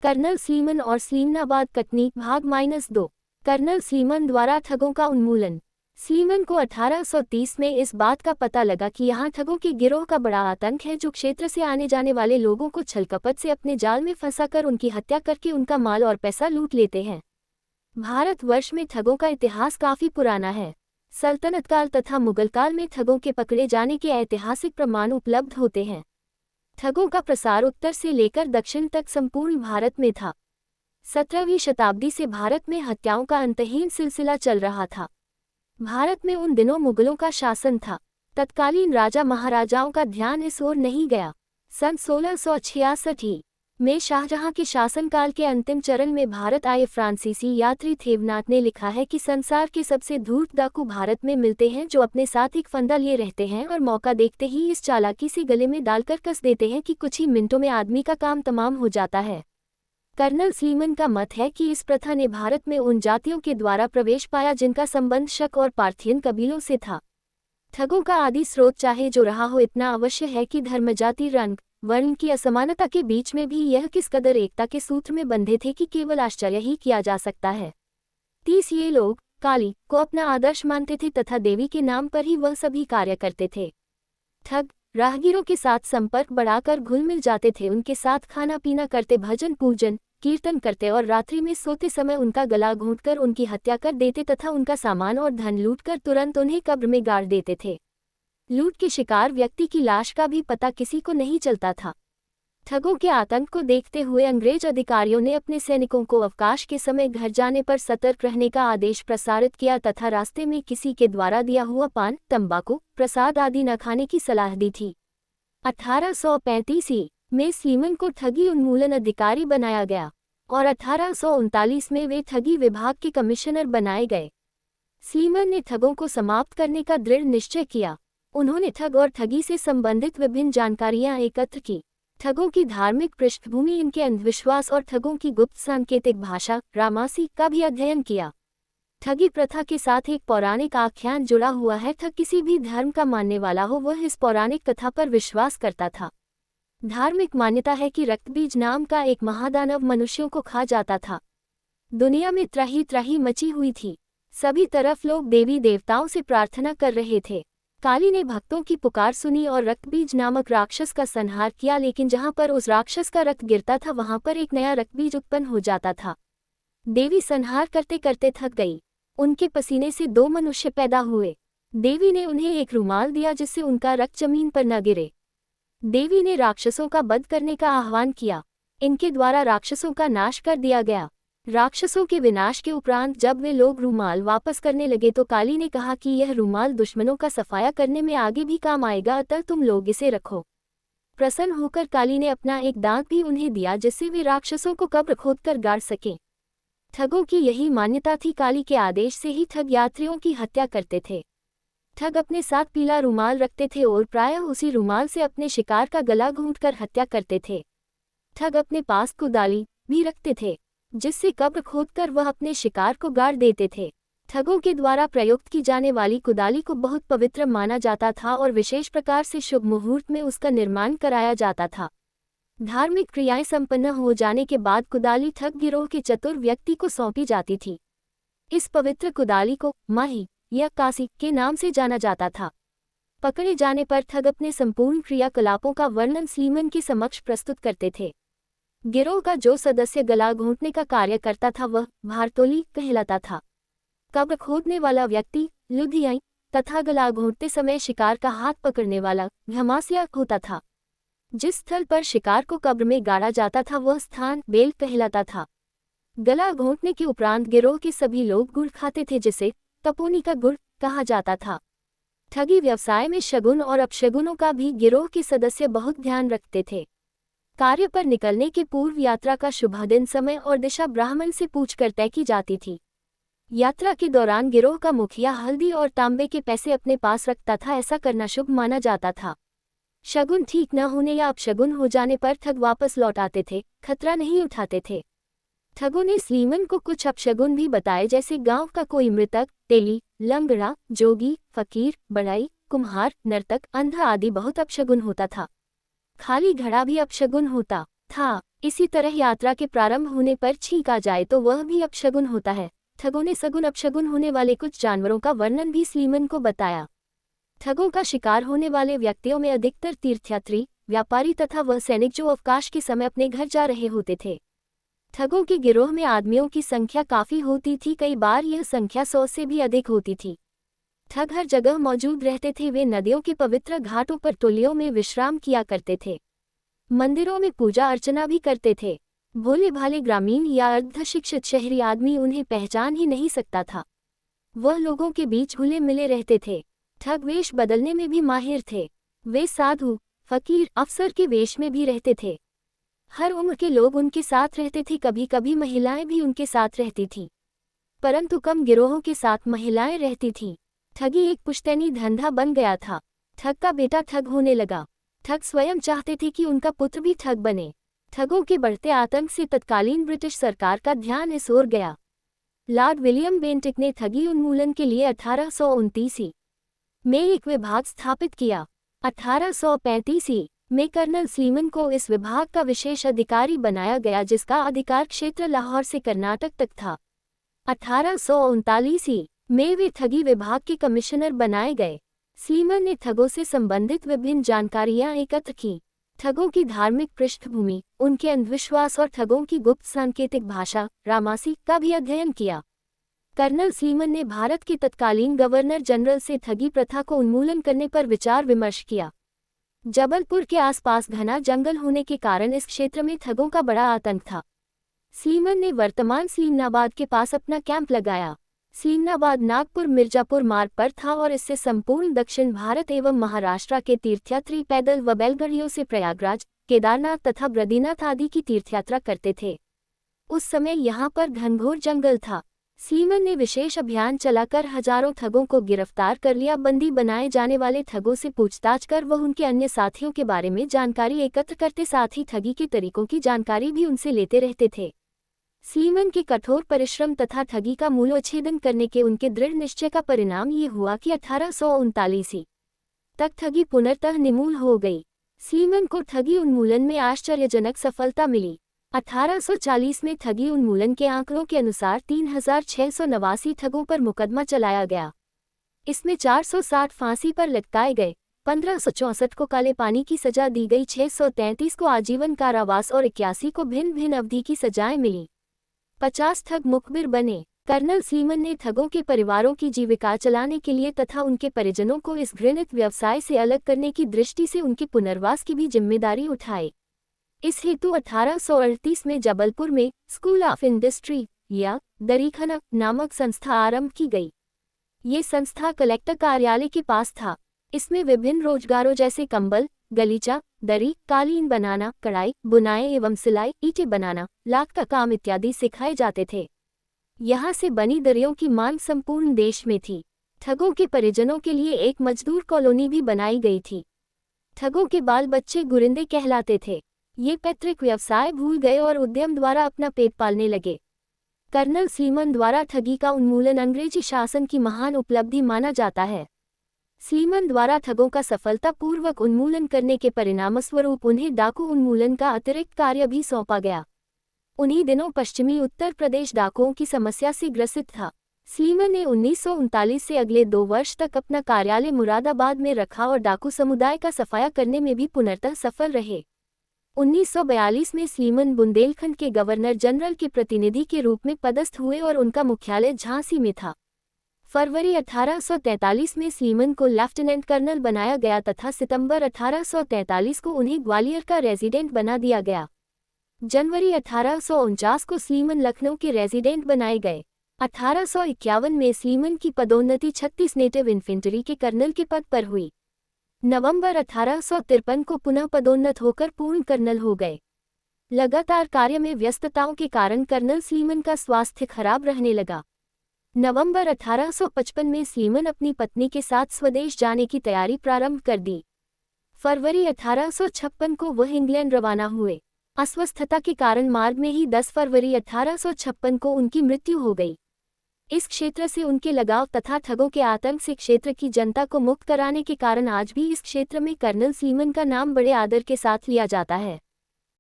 Colonel Sleeman और स्लीमनाबाद कटनी भाग -2। Colonel Sleeman द्वारा ठगों का उन्मूलन। स्लीमन को 1830 में इस बात का पता लगा कि यहाँ ठगों के गिरोह का बड़ा आतंक है जो क्षेत्र से आने जाने वाले लोगों को छलकपट से अपने जाल में फंसाकर उनकी हत्या करके उनका माल और पैसा लूट लेते हैं। भारतवर्ष में ठगों का इतिहास काफी पुराना है। सल्तनत काल तथा मुगल काल में ठगों के पकड़े जाने के ऐतिहासिक प्रमाण उपलब्ध होते हैं। ठगों का प्रसार उत्तर से लेकर दक्षिण तक संपूर्ण भारत में था। 17वीं शताब्दी से भारत में हत्याओं का अंतहीन सिलसिला चल रहा था। भारत में उन दिनों मुगलों का शासन था। तत्कालीन राजा महाराजाओं का ध्यान इस ओर नहीं गया। सन 1666 में शाहजहां के शासनकाल के अंतिम चरण में भारत आए फ्रांसीसी यात्री थेवनाथ ने लिखा है कि संसार के सबसे धूर्त डाकू भारत में मिलते हैं जो अपने साथ एक फंदा लिए रहते हैं और मौका देखते ही इस चालाकी से गले में डालकर कस देते हैं कि कुछ ही मिनटों में आदमी का काम तमाम हो जाता है। कर्नल स्लीमन का मत है कि इस प्रथा ने भारत में उन जातियों के द्वारा प्रवेश पाया जिनका संबंध शक और पार्थियन कबीलों से था। ठगों का आदि स्रोत चाहे जो रहा हो, इतना अवश्य है कि धर्म, जाति, रंग, वर्ण की असमानता के बीच में भी यह किस कदर एकता के सूत्र में बंधे थे कि केवल आश्चर्य ही किया जा सकता है। 30 ये लोग काली को अपना आदर्श मानते थे तथा देवी के नाम पर ही वह सभी कार्य करते थे। ठग राहगीरों के साथ संपर्क बढ़ाकर घुल मिल जाते थे, उनके साथ खाना पीना करते, भजन पूजन कीर्तन करते और रात्रि में सोते समय उनका गला घोंटकर उनकी हत्या कर देते तथा उनका सामान और धन लूटकर तुरंत उन्हें कब्र में गाड़ देते थे। लूट के शिकार व्यक्ति की लाश का भी पता किसी को नहीं चलता था। ठगों के आतंक को देखते हुए अंग्रेज अधिकारियों ने अपने सैनिकों को अवकाश के समय घर जाने पर सतर्क रहने का आदेश प्रसारित किया तथा रास्ते में किसी के द्वारा दिया हुआ पान, तंबाकू, प्रसाद आदि न खाने की सलाह दी थी। 1835 में स्लीमन को ठगी उन्मूलन अधिकारी बनाया गया और 1839 में वे ठगी विभाग के कमिश्नर बनाए गए। स्लीमन ने ठगों को समाप्त करने का दृढ़ निश्चय किया। उन्होंने ठग और ठगी से संबंधित विभिन्न जानकारियां एकत्र की। ठगों की धार्मिक पृष्ठभूमि, इनके अंधविश्वास और ठगों की गुप्त सांकेतिक भाषा रामासी का भी अध्ययन किया। ठगी प्रथा के साथ एक पौराणिक आख्यान जुड़ा हुआ है। ठग किसी भी धर्म का मानने वाला हो, वह इस पौराणिक कथा पर विश्वास करता था। धार्मिक मान्यता है कि रक्तबीज नाम का एक महादानव मनुष्यों को खा जाता था। दुनिया में त्राही त्राही मची हुई थी। सभी तरफ लोग देवी देवताओं से प्रार्थना कर रहे थे। काली ने भक्तों की पुकार सुनी और रक्तबीज नामक राक्षस का संहार किया, लेकिन जहां पर उस राक्षस का रक्त गिरता था वहां पर एक नया रक्तबीज उत्पन्न हो जाता था। देवी संहार करते करते थक गई। उनके पसीने से 2 मनुष्य पैदा हुए। देवी ने उन्हें एक रुमाल दिया जिससे उनका रक्त जमीन पर न गिरे। देवी ने राक्षसों का वध करने का आह्वान किया। इनके द्वारा राक्षसों का नाश कर दिया गया। राक्षसों के विनाश के उपरांत जब वे लोग रुमाल वापस करने लगे तो काली ने कहा कि यह रुमाल दुश्मनों का सफाया करने में आगे भी काम आएगा, अतः तुम लोग इसे रखो। प्रसन्न होकर काली ने अपना एक दांत भी उन्हें दिया जिससे वे राक्षसों को कब्र खोदकर गाड़ सकें। ठगों की यही मान्यता थी। काली के आदेश से ही ठग यात्रियों की हत्या करते थे। ठग अपने साथ पीला रुमाल रखते थे और प्रायः उसी रुमाल से अपने शिकार का गला घूंटकर हत्या करते थे। ठग अपने पास कुदाली भी रखते थे जिससे कब्र खोदकर वह अपने शिकार को गाड़ देते थे। ठगों के द्वारा प्रयुक्त की जाने वाली कुदाली को बहुत पवित्र माना जाता था और विशेष प्रकार से शुभ मुहूर्त में उसका निर्माण कराया जाता था। धार्मिक क्रियाएं संपन्न हो जाने के बाद कुदाली ठग गिरोह के चतुर व्यक्ति को सौंपी जाती थी। इस पवित्र कुदाली को माही या कासी के नाम से जाना जाता था। पकड़े जाने पर ठग अपने संपूर्ण क्रियाकलापों का वर्णन स्लीमन के समक्ष प्रस्तुत करते थे। गिरोह का जो सदस्य गला घोंटने का कार्य करता था वह भारतोली कहलाता था। कब्र खोदने वाला व्यक्ति लुधियाई तथा गला घोंटते समय शिकार का हाथ पकड़ने वाला घमासिया होता था। जिस स्थल पर शिकार को कब्र में गाड़ा जाता था वह स्थान बेल कहलाता था। गला घोंटने के उपरांत गिरोह के सभी लोग गुड़ खाते थे जिसे तपोनी का गुड़ कहा जाता था। ठगी व्यवसाय में शगुन और अपशगुनों का भी गिरोह के सदस्य बहुत ध्यान रखते थे। कार्य पर निकलने के पूर्व यात्रा का शुभ दिन, समय और दिशा ब्राह्मण से पूछकर तय की जाती थी। यात्रा के दौरान गिरोह का मुखिया हल्दी और तांबे के पैसे अपने पास रखता था। ऐसा करना शुभ माना जाता था। शगुन ठीक न होने या अपशगुन हो जाने पर ठग वापस लौट आते थे, खतरा नहीं उठाते थे। ठगों ने स्लीमन को कुछ अपशगुन भी बताए, जैसे गांव का कोई मृतक, तेली, लंगड़ा, जोगी, फकीर, बढ़ई, कुम्हार, नर्तक, अंधा आदि बहुत अपशगुन होता था। खाली घड़ा भी अपशगुन होता था। इसी तरह यात्रा के प्रारंभ होने पर छींक आ जाए तो वह भी अपशगुन होता है। ठगों ने सगुन अपशगुन होने वाले कुछ जानवरों का वर्णन भी स्लीमन को बताया। ठगों का शिकार होने वाले व्यक्तियों में अधिकतर तीर्थयात्री, व्यापारी तथा वह सैनिक जो अवकाश के समय अपने घर जा रहे होते थे। ठगों के गिरोह में आदमियों की संख्या काफी होती थी, कई बार यह संख्या 100 से भी अधिक होती थी। ठग हर जगह मौजूद रहते थे। वे नदियों के पवित्र घाटों पर टोलियों में विश्राम किया करते थे। मंदिरों में पूजा अर्चना भी करते थे। भोले भाले ग्रामीण या अर्धशिक्षित शहरी आदमी उन्हें पहचान ही नहीं सकता था। वह लोगों के बीच घुले मिले रहते थे। ठग वेश बदलने में भी माहिर थे। वे साधु, फकीर, अफसर के वेश में भी रहते थे। हर उम्र के लोग उनके साथ रहते थे। कभी कभी महिलाएं भी उनके साथ रहती थीं, परंतु कम गिरोहों के साथ महिलाएं रहती थीं। ठगी एक पुश्तैनी धंधा बन गया था। ठग का बेटा ठग होने लगा। ठग स्वयं चाहते थे कि उनका पुत्र भी ठग बने। ठगों के बढ़ते आतंक से तत्कालीन ब्रिटिश सरकार का ध्यान इस ओर गया। लॉर्ड विलियम बेंटिक ने ठगी उन्मूलन के लिए 1829 में एक विभाग स्थापित किया। 1835 में कर्नल स्लीमन को इस विभाग का विशेष अधिकारी बनाया गया, जिसका अधिकार क्षेत्र लाहौर से कर्नाटक तक था। 1839 में वे ठगी विभाग के कमिश्नर बनाए गए। स्लीमन ने ठगों से संबंधित विभिन्न जानकारियां एकत्र की। ठगों की धार्मिक पृष्ठभूमि, उनके अंधविश्वास और ठगों की गुप्त सांकेतिक भाषा रामासी का भी अध्ययन किया। कर्नल स्लीमन ने भारत के तत्कालीन गवर्नर जनरल से ठगी प्रथा को उन्मूलन करने पर विचार विमर्श किया। जबलपुर के आसपास घना जंगल होने के कारण इस क्षेत्र में ठगों का बड़ा आतंक था। स्लीमन ने वर्तमान स्लीमनाबाद के पास अपना कैंप लगाया। स्लीमनाबाद नागपुर मिर्जापुर मार्ग पर था और इससे संपूर्ण दक्षिण भारत एवं महाराष्ट्र के तीर्थयात्री पैदल व बैलगाड़ियों से प्रयागराज, केदारनाथ तथा बद्रीनाथ आदि की तीर्थयात्रा करते थे। उस समय यहाँ पर घनघोर जंगल था। स्लीमन ने विशेष अभियान चलाकर हजारों ठगों को गिरफ्तार कर लिया। बंदी बनाए जाने वाले ठगों से पूछताछ कर वह उनके अन्य साथियों के बारे में जानकारी एकत्र करते, साथ ही ठगी के तरीकों की जानकारी भी उनसे लेते रहते थे। स्लीमन के कठोर परिश्रम तथा ठगी का मूलोच्छेदन करने के उनके दृढ़ निश्चय का परिणाम ये हुआ कि 1839 तक ठगी पुनर्तः निर्मूल हो गई। स्लीमन को ठगी उन्मूलन में आश्चर्यजनक सफलता मिली। 1840 में ठगी उन्मूलन के आंकड़ों के अनुसार 3689 ठगों पर मुकदमा चलाया गया। इसमें 460 फांसी पर लटकाए गए, 1564 को काले पानी की सजा दी गई, 633 को आजीवन कारावास और 81 को भिन्न भिन्न अवधि की सजाएं मिली। 50 ठग मुखबिर बने। कर्नल स्लीमन ने ठगों के परिवारों की जीविका चलाने के लिए तथा उनके परिजनों को इस घृणित व्यवसाय से अलग करने की दृष्टि से उनके पुनर्वास की भी जिम्मेदारी उठाई। इस हेतु 1838 में जबलपुर में स्कूल ऑफ इंडस्ट्री या दरीखाना नामक संस्था आरंभ की गई। ये संस्था कलेक्टर कार्यालय के पास था। इसमें विभिन्न रोजगारों जैसे कंबल, गलीचा, दरी, कालीन बनाना, कढ़ाई, बुनाई एवं सिलाई, ईंटें बनाना, लाख का काम इत्यादि सिखाए जाते थे। यहाँ से बनी दरियों की मांग संपूर्ण देश में थी। ठगों के परिजनों के लिए एक मजदूर कॉलोनी भी बनाई गई थी। ठगों के बाल बच्चे गुरिंदे कहलाते थे। ये पैतृक व्यवसाय भूल गए और उद्यम द्वारा अपना पेट पालने लगे। कर्नल स्लीमन द्वारा ठगी का उन्मूलन अंग्रेजी शासन की महान उपलब्धि माना जाता है। स्लीमन द्वारा ठगों का सफलतापूर्वक उन्मूलन करने के परिणामस्वरूप उन्हें डाकू उन्मूलन का अतिरिक्त कार्य भी सौंपा गया। उन्हीं दिनों पश्चिमी उत्तर प्रदेश डाकुओं की समस्या से ग्रसित था। स्लीमन ने 1939 से अगले 2 वर्ष तक अपना कार्यालय मुरादाबाद में रखा और डाकू समुदाय का सफाया करने में भी पुनर्तः सफल रहे। 1942 में स्लीमन बुंदेलखंड के गवर्नर जनरल के प्रतिनिधि के रूप में पदस्थ हुए और उनका मुख्यालय झांसी में था। फरवरी 1843 में स्लीमन को लेफ्टिनेंट कर्नल बनाया गया तथा सितंबर 1843 को उन्हें ग्वालियर का रेजिडेंट बना दिया गया। जनवरी 1849 को स्लीमन लखनऊ के रेजिडेंट बनाए गए। 1851 में स्लीमन की पदोन्नति 36 नेटिव इन्फेंट्री के कर्नल के पद पर हुई। नवंबर 1853 को पुनः पदोन्नत होकर पूर्ण कर्नल हो गए। लगातार कार्य में व्यस्तताओं के कारण कर्नल स्लीमन का स्वास्थ्य खराब रहने लगा। नवंबर 1855 में स्लीमन अपनी पत्नी के साथ स्वदेश जाने की तैयारी प्रारंभ कर दी। फरवरी 1856 को वह इंग्लैंड रवाना हुए। अस्वस्थता के कारण मार्ग में ही 10 फरवरी 1856 को उनकी मृत्यु हो गई। इस क्षेत्र से उनके लगाव तथा ठगों के आतंक से क्षेत्र की जनता को मुक्त कराने के कारण आज भी इस क्षेत्र में कर्नल स्लीमन का नाम बड़े आदर के साथ लिया जाता है।